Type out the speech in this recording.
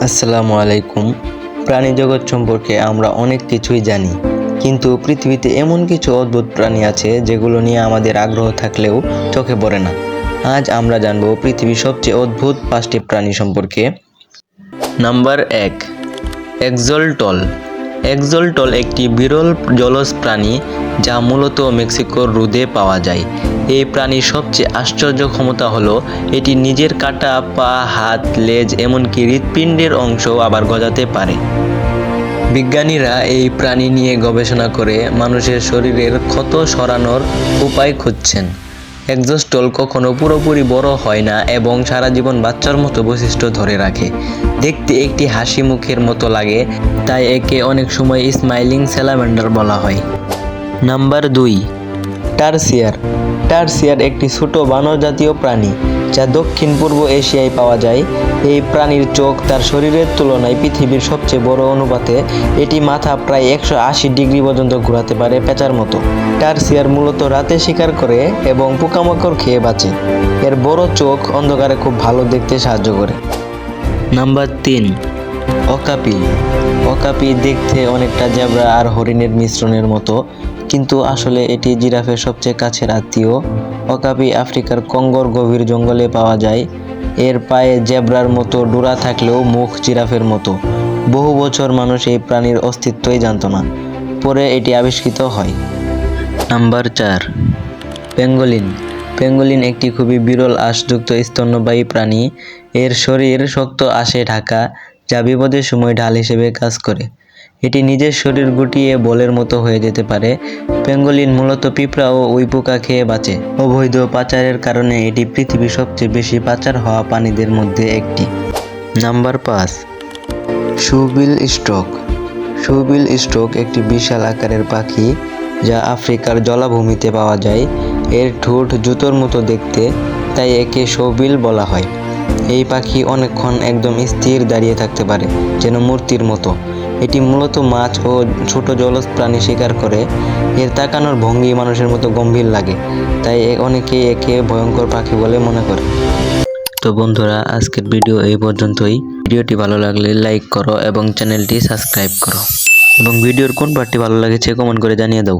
আসসালামু আলাইকুম। প্রাণী জগৎ সম্পর্কে আমরা অনেক কিছুই জানি, কিন্তু পৃথিবীতে এমন কিছু অদ্ভুত প্রাণী আছে যেগুলো নিয়ে আমাদের আগ্রহ থাকলেও চোখে পড়ে না। আজ আমরা জানব পৃথিবীর সবচেয়ে অদ্ভুত 5টি প্রাণী সম্পর্কে। নাম্বার 1, এক্সলটল। এক্সলটল একটি বিরল জলজ প্রাণী যা মূলত মেক্সিকোর হ্রদে পাওয়া যায়। এই প্রাণীর সবচেয়ে আশ্চর্য ক্ষমতা হলো এটি নিজের কাটা পা, হাত, লেজ এমনকি হৃৎপিণ্ডের অংশও আবার গজাতে পারে। বিজ্ঞানীরা এই প্রাণী নিয়ে গবেষণা করে মানুষের শরীরের ক্ষত সরানোর উপায় খুঁজছেন। এক্সলটল কখনো পুরোপুরি বড় হয় না এবং সারা জীবন বাচ্চার মতো বৈশিষ্ট্য ধরে রাখে। দেখতে একটি হাসি মুখের মতো লাগে, তাই একে অনেক সময় স্মাইলিং স্যালামান্ডার বলা হয়। Number 2, tarsier. টারসিয়ার একটি ছোট বানর জাতীয় প্রাণী যা দক্ষিণ পূর্ব এশিয়ায় পাওয়া যায়। এই প্রাণীর চোখ তার শরীরের তুলনায় পৃথিবীর সবচেয়ে বড় অনুপাতে এটি মাথা প্রায় 180 ডিগ্রি পর্যন্ত ঘোরাতে পারে পেঁচার মতো। টারসিয়ার মূলত রাতে শিকার করে এবং পোকামাকড় খেয়ে বাঁচে। এর বড় চোখ অন্ধকারে খুব ভালো দেখতে সাহায্য করে। নাম্বার 3, অকাপি। অকাপি দেখতে অনেকটা জেব্রা আর হরিণের মিশ্রণের মতো, কিন্তু আসলে এটি জিরাফের সবচেয়ে কাছের আত্মীয়। অকাপি আফ্রিকার কঙ্গোর গভীর জঙ্গলে পাওয়া যায়। এর পায়ে জেব্রার মতো ডোরা থাকলেও মুখ জিরাফের মতো। বহু বছর মানুষ এই প্রাণীর অস্তিত্বই জানত না, পরে এটি আবিষ্কৃত হয়। Number 4, pangolin. পেঙ্গোলিন একটি খুবই বিরল আঁশযুক্ত স্তন্যপায়ী প্রাণী। এর শরীর শক্ত আঁশে ঢাকা, যা বিপদের সময় ঢাল হিসেবে কাজ করে। এটি নিজের শরীর গুটিয়ে বলের মতো হয়ে যেতে পারে। পেঙ্গোলিন মূলত পিঁপড়া ও উইপোকা খেয়ে বাঁচে। অবৈধ পাচারের কারণে এটি পৃথিবীর সবচেয়ে বেশি পাচার হওয়া প্রাণীদের মধ্যে একটি। Number 5, shoebill stork. Shoebill stork একটি বিশাল আকারের পাখি যা আফ্রিকার জলাভূমিতে পাওয়া যায়। এর ঠোঁট জুতোর মতো দেখতে, তাই একে শুবিল বলা হয়। এই পাখি অনেকক্ষণ একদম স্থির দাঁড়িয়ে থাকতে পারে, যেন মূর্তির মতো। এটি মূলত মাছ ও ছোট জলজ প্রাণী শিকার করে। এর তাকানোর ভঙ্গি মানুষের মতো গম্ভীর লাগে, তাই অনেকেই একে ভয়ঙ্কর পাখি বলে মনে করে। তো বন্ধুরা, আজকের ভিডিও এই পর্যন্তই। ভিডিওটি ভালো লাগলে লাইক করো এবং চ্যানেলটি সাবস্ক্রাইব করো, এবং ভিডিওর কোন পার্টটি ভালো লাগেছে কমেন্ট করে জানিয়ে দাও।